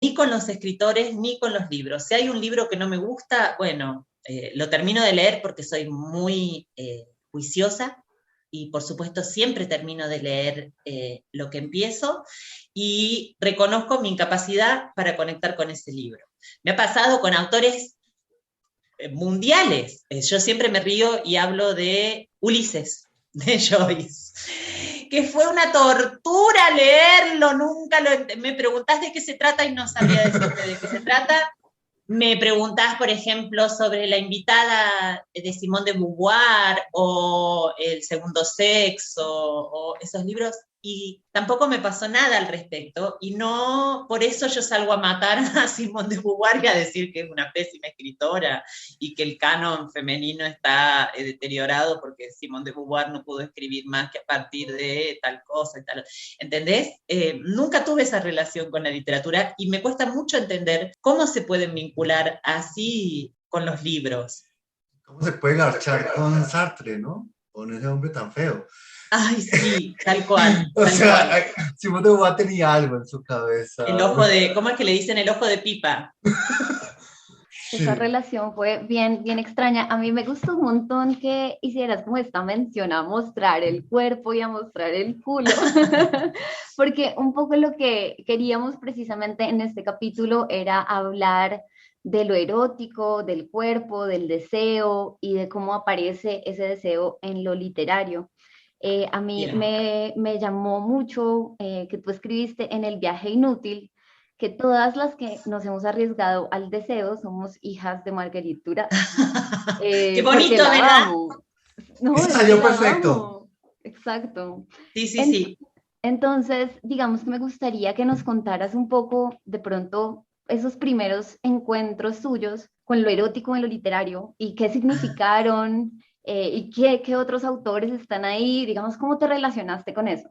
ni con los escritores ni con los libros. Si hay un libro que no me gusta, bueno, lo termino de leer porque soy muy juiciosa y por supuesto siempre termino de leer lo que empiezo y reconozco mi incapacidad para conectar con ese libro. Me ha pasado con autores mundiales. Yo siempre me río y hablo de Ulises, de Joyce, que fue una tortura leerlo, nunca lo me preguntás de qué se trata y no sabía decirte de qué se trata. Me preguntás, por ejemplo, sobre la invitada de Simone de Beauvoir o El segundo sexo o esos libros y tampoco me pasó nada al respecto y no por eso yo salgo a matar a Simone de Beauvoir y a decir que es una pésima escritora y que el canon femenino está deteriorado porque Simone de Beauvoir no pudo escribir más que a partir de tal cosa y tal. ¿Entendés? Nunca tuve esa relación con la literatura y me cuesta mucho entender cómo se pueden vincular así con los libros. ¿Cómo se puede garchar con Sartre, no? Con ese hombre tan feo. Ay, sí, tal cual, O tal sea, cual. Simón de Beauvoir tenía algo en su cabeza. El ojo de, ¿cómo es que le dicen el ojo de pipa? Esa Sí. relación fue bien, bien extraña. A mí me gustó un montón que hicieras como esta mención a mostrar el cuerpo y a mostrar el culo, porque un poco lo que queríamos precisamente en este capítulo era hablar de lo erótico, del cuerpo, del deseo y de cómo aparece ese deseo en lo literario. A mí Bien. me llamó mucho que tú escribiste en El viaje inútil que todas las que nos hemos arriesgado al deseo somos hijas de Marguerite Duras, Qué porque bonito, la ¿verdad? amo. No, Eso es que salió la perfecto. amo. Exacto. Sí, sí, En- sí. entonces, digamos que me gustaría que nos contaras un poco, de pronto, esos primeros encuentros tuyos con lo erótico en lo literario y qué significaron y qué otros autores están ahí, digamos, cómo te relacionaste con eso.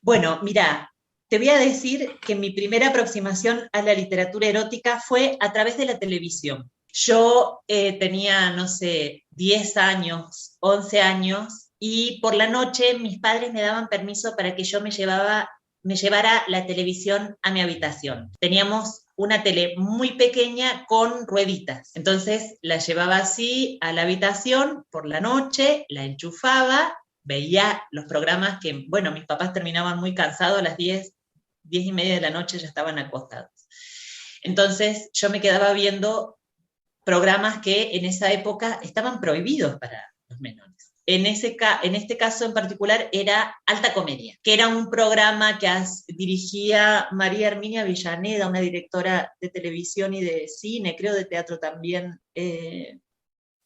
Bueno, mira, te voy a decir que mi primera aproximación a la literatura erótica fue a través de la televisión. Yo tenía, no sé, 10 años, 11 años, y por la noche mis padres me daban permiso para que yo me llevara la televisión a mi habitación. Teníamos una tele muy pequeña con rueditas. Entonces la llevaba así a la habitación por la noche, la enchufaba, veía los programas que, bueno, mis papás terminaban muy cansados a las 10:30 de la noche ya estaban acostados. Entonces yo me quedaba viendo programas que en esa época estaban prohibidos para los menores. En este caso en particular era Alta Comedia, que era un programa que dirigía María Herminia Villaneda, una directora de televisión y de cine, creo de teatro también, en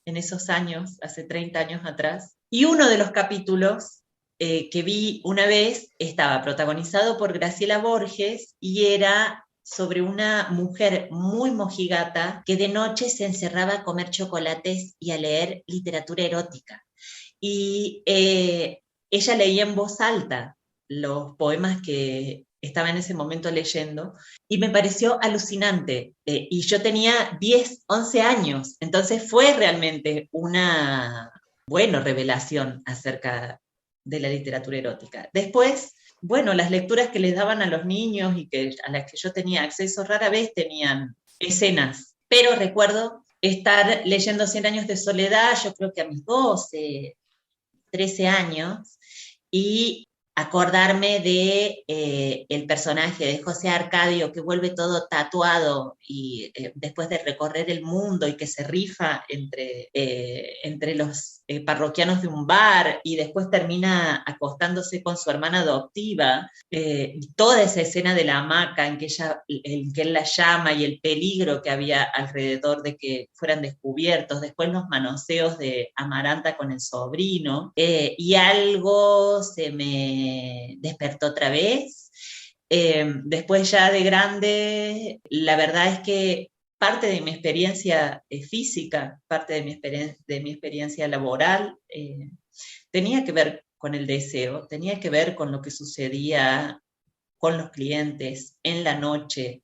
esos años, hace 30 años atrás. Y uno de los capítulos que vi una vez estaba protagonizado por Graciela Borges y era sobre una mujer muy mojigata que de noche se encerraba a comer chocolates y a leer literatura erótica. Y ella leía en voz alta los poemas que estaba en ese momento leyendo y me pareció alucinante. Y yo tenía 10, 11 años, entonces fue realmente una, bueno, revelación acerca de la literatura erótica. Después, bueno, las lecturas que les daban a los niños y a las que yo tenía acceso rara vez tenían escenas, pero recuerdo estar leyendo Cien años de soledad, yo creo que a mis 12, 13 años, y acordarme de el personaje de José Arcadio que vuelve todo tatuado y después de recorrer el mundo y que se rifa entre los parroquianos de un bar y después termina acostándose con su hermana adoptiva, toda esa escena de la hamaca en que él la llama y el peligro que había alrededor de que fueran descubiertos, después los manoseos de Amaranta con el sobrino, y algo se me despertó otra vez. Después ya de grande, la verdad es que parte de mi experiencia física, parte de mi experiencia laboral, tenía que ver con el deseo, tenía que ver con lo que sucedía con los clientes en la noche,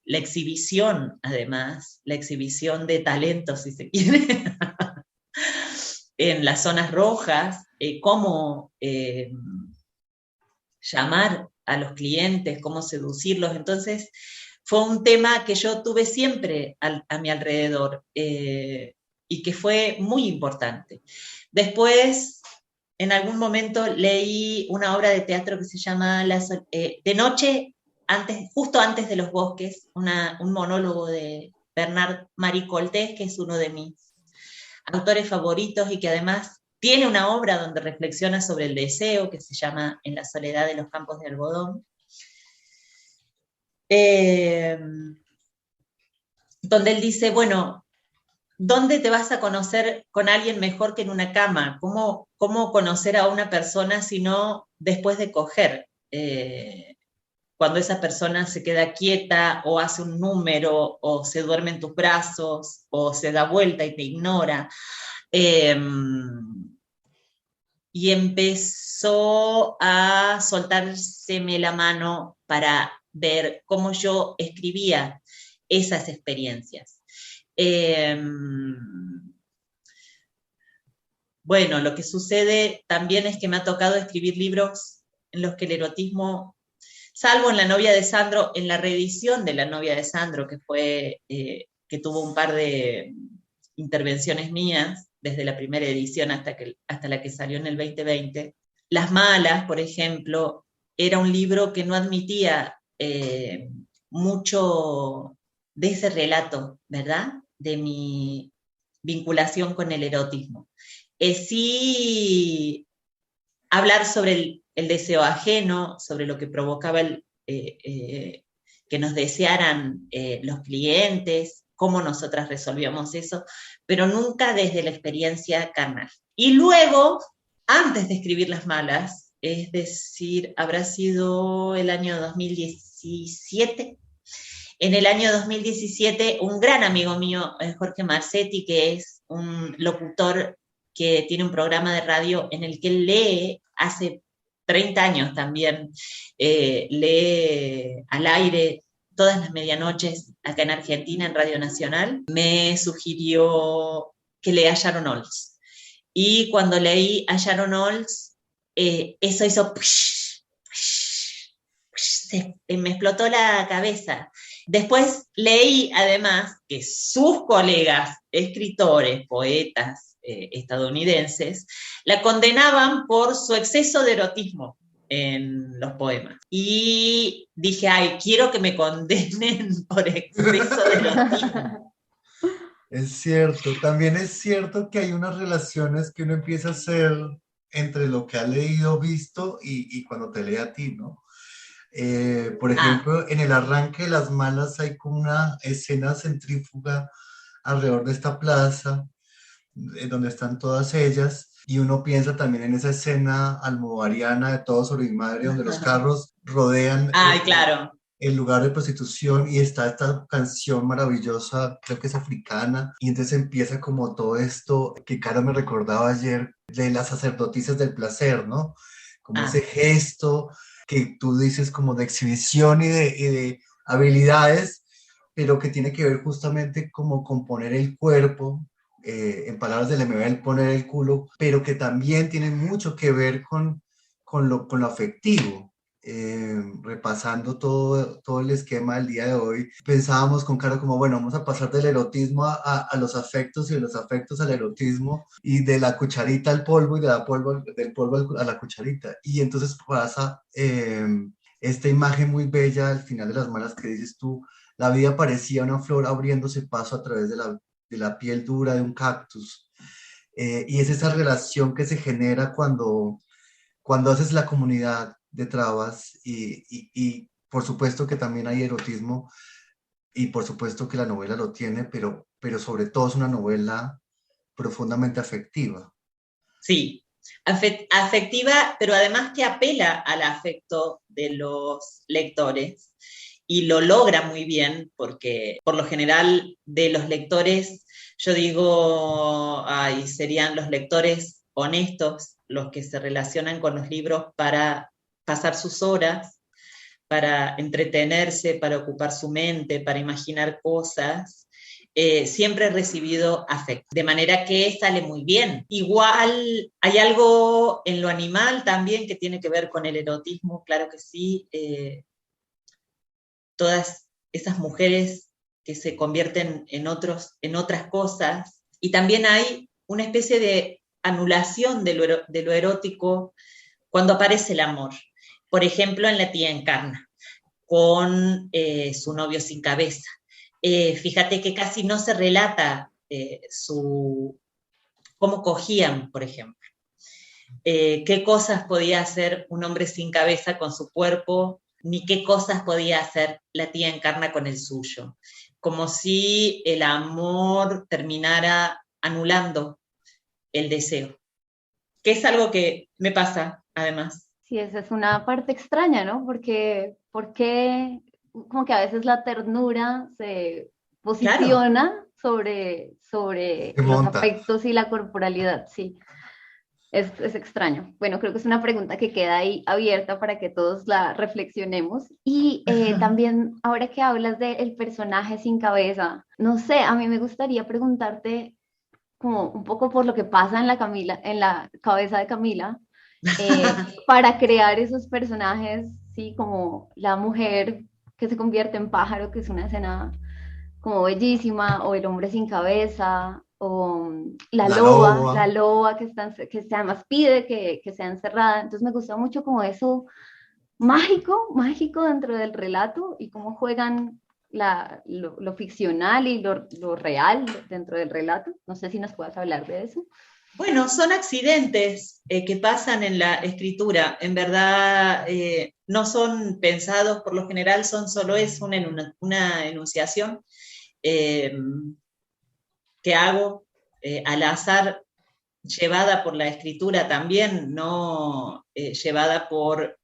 la exhibición, además, la exhibición de talentos, si se quiere, en las zonas rojas, cómo llamar a los clientes, cómo seducirlos. Entonces, fue un tema que yo tuve siempre a mi alrededor y que fue muy importante. Después, en algún momento leí una obra de teatro que se llama De noche, justo antes de los bosques, un monólogo de Bernard Marie Coltés, que es uno de mis autores favoritos y que además tiene una obra donde reflexiona sobre el deseo, que se llama En la soledad de los campos de algodón, donde él dice, bueno, ¿dónde te vas a conocer con alguien mejor que en una cama? ¿Cómo conocer a una persona si no después de coger? Cuando esa persona se queda quieta o hace un número o se duerme en tus brazos o se da vuelta y te ignora. Y empezó a soltárseme la mano para ver cómo yo escribía esas experiencias. Bueno, lo que sucede también es que me ha tocado escribir libros en los que el erotismo, salvo en La novia de Sandro, en la reedición de La novia de Sandro, que fue, que tuvo un par de intervenciones mías, desde la primera edición hasta la que salió en el 2020. Las malas, por ejemplo, era un libro que no admitía mucho de ese relato, ¿verdad? De mi vinculación con el erotismo. Sí, hablar sobre el deseo ajeno, sobre lo que provocaba que nos desearan los clientes, cómo nosotras resolvíamos eso, pero nunca desde la experiencia carnal. Y luego, antes de escribir Las malas, es decir, habrá sido el año 2017, en el año 2017, un gran amigo mío, Jorge Marcetti, que es un locutor que tiene un programa de radio en el que él lee, hace 30 años también, lee al aire todas las medianoches acá en Argentina, en Radio Nacional, me sugirió que lea Sharon Olds. Y cuando leí a Sharon Olds, eso hizo... me explotó la cabeza. Después leí además que sus colegas, escritores, poetas estadounidenses, la condenaban por su exceso de erotismo en los poemas. Y dije, ay, quiero que me condenen por exceso de erotismo. Es cierto, también es cierto que hay unas relaciones que uno empieza a hacer entre lo que ha leído, visto y cuando te lee a ti, ¿no? Por ejemplo, en el arranque de Las malas hay como una escena centrífuga alrededor de esta plaza, donde están todas ellas, y uno piensa también en esa escena almodóvariana de Todo sobre mi madre, donde los carros rodean Claro. el lugar de prostitución y está esta canción maravillosa, creo que es africana, y entonces empieza como todo esto que Cara me recordaba ayer de las sacerdotisas del placer, ¿no? Como ese gesto que tú dices como de exhibición y de habilidades, pero que tiene que ver justamente como con poner el cuerpo, en palabras de Lemebel, el poner el culo, pero que también tiene mucho que ver con lo afectivo. Repasando todo el esquema del día de hoy, pensábamos con Caro como, bueno, vamos a pasar del erotismo a los afectos y de los afectos al erotismo y de la cucharita al polvo y del polvo a la cucharita. Y entonces pasa esta imagen muy bella al final de Las malas que dices tú, la vida parecía una flor abriéndose paso a través de la piel dura de un cactus. Y es esa relación que se genera cuando haces la comunidad de trabas y por supuesto que también hay erotismo y por supuesto que la novela lo tiene, pero sobre todo es una novela profundamente afectiva. Sí, afectiva, pero además que apela al afecto de los lectores y lo logra muy bien porque por lo general de los lectores, yo digo, ay, serían los lectores honestos los que se relacionan con los libros para pasar sus horas, para entretenerse, para ocupar su mente, para imaginar cosas. Siempre he recibido afecto, de manera que sale muy bien. Igual hay algo en lo animal también que tiene que ver con el erotismo, claro que sí. Todas esas mujeres que se convierten en otras cosas, y también hay una especie de anulación de lo erótico cuando aparece el amor. Por ejemplo, en La tía Encarna, con su novio sin cabeza. Fíjate que casi no se relata cómo cogían, por ejemplo. Qué cosas podía hacer un hombre sin cabeza con su cuerpo, ni qué cosas podía hacer la tía Encarna con el suyo. Como si el amor terminara anulando el deseo, que es algo que me pasa, además. Sí, esa es una parte extraña, ¿no? Porque como que a veces la ternura se Claro, posiciona sobre Se los monta. afectos y la corporalidad, sí. Es extraño. Bueno, creo que es una pregunta que queda ahí abierta para que todos la reflexionemos. Y también, ahora que hablas del personaje sin cabeza, no sé, a mí me gustaría preguntarte como un poco por lo que pasa en en la cabeza de Camila, para crear esos personajes, sí, como la mujer que se convierte en pájaro, que es una escena como bellísima, o el hombre sin cabeza, o La loba. la loba que además pide que sea encerrada. Entonces me gusta mucho como eso mágico dentro del relato y cómo juegan lo ficcional y lo real dentro del relato. No sé si nos puedas hablar de eso. bueno, son accidentes que pasan en la escritura. En verdad, no son pensados, por lo general son solo es una enunciación eh, que hago al azar, llevada por la escritura también, no llevada por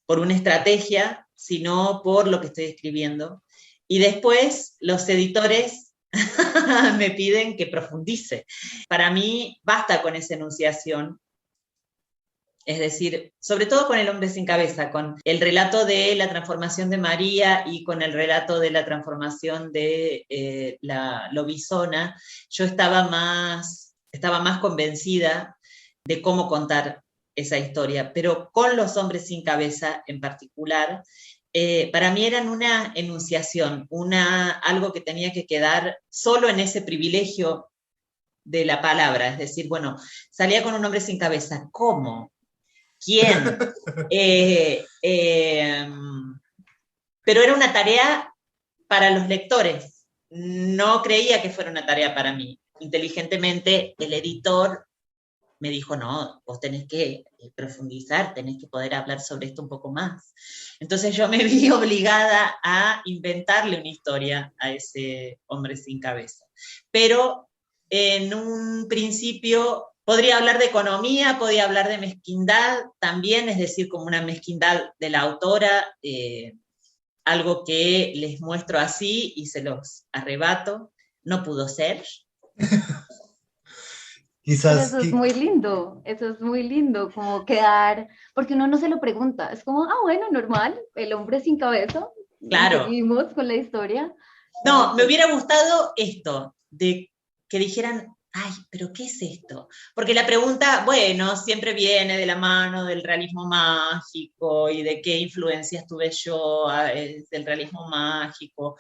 una estrategia, sino por lo que estoy escribiendo. Y después los editores me piden que profundice. Para mí basta con esa enunciación, es decir, sobre todo con El hombre sin cabeza, con el relato de la transformación de María y con el relato de la transformación de la lobizona, yo estaba más convencida de cómo contar esa historia, pero con los hombres sin cabeza en particular, para mí eran una enunciación, algo que tenía que quedar solo en ese privilegio de la palabra, es decir, bueno, salía con un hombre sin cabeza, ¿cómo? ¿Quién? Eh, eh, pero era una tarea para los lectores, no creía que fuera una tarea para mí. Inteligentemente, el editor me dijo, no, vos tenés que profundizar, tenés que poder hablar sobre esto un poco más. Entonces yo me vi obligada a inventarle una historia a ese hombre sin cabeza. Pero en un principio podría hablar de economía, podría hablar de mezquindad también, es decir, como una mezquindad de la autora, algo que les muestro así y se los arrebato. No pudo ser. Pero Quizás, eso es muy lindo, como quedar, porque uno no se lo pregunta, es como, ah, bueno, normal, el hombre sin cabeza, y Claro. seguimos con la historia. No, me Pues, hubiera gustado esto, de que dijeran, ay, pero ¿qué es esto? Porque la pregunta, bueno, siempre viene de la mano del realismo mágico y de qué influencias tuve yo del realismo mágico.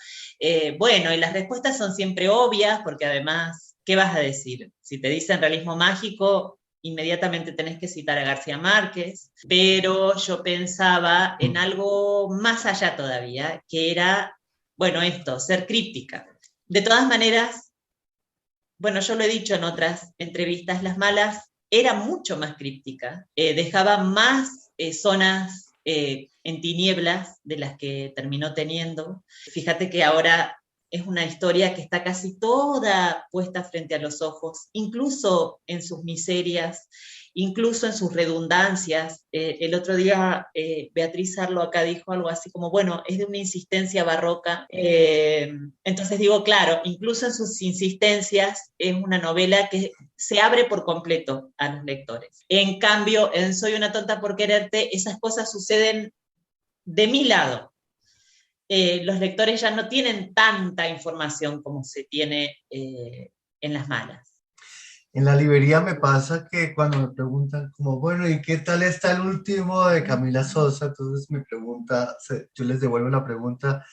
Bueno, y las respuestas son siempre obvias, porque además, ¿qué vas a decir? Si te dicen realismo mágico, inmediatamente tenés que citar a García Márquez, pero yo pensaba en algo más allá todavía, que era bueno, esto, ser críptica. De todas maneras, bueno, yo lo he dicho en otras entrevistas, Las Malas era mucho más críptica, dejaba más zonas en tinieblas de las que terminó teniendo. Fíjate que ahora es una historia que está casi toda puesta frente a los ojos, incluso en sus miserias, incluso en sus redundancias. El otro día Beatriz Arlo acá dijo algo así como, bueno, es de una insistencia barroca. Entonces digo, claro, incluso en sus insistencias es una novela que se abre por completo a los lectores. En cambio, en Soy una tonta por quererte, esas cosas suceden de mi lado. Los lectores ya no tienen tanta información como se tiene en Las Malas. En la librería me pasa que cuando me preguntan como, bueno, ¿y qué tal está el último de Camila Sosa? Entonces me pregunta, yo les devuelvo la pregunta,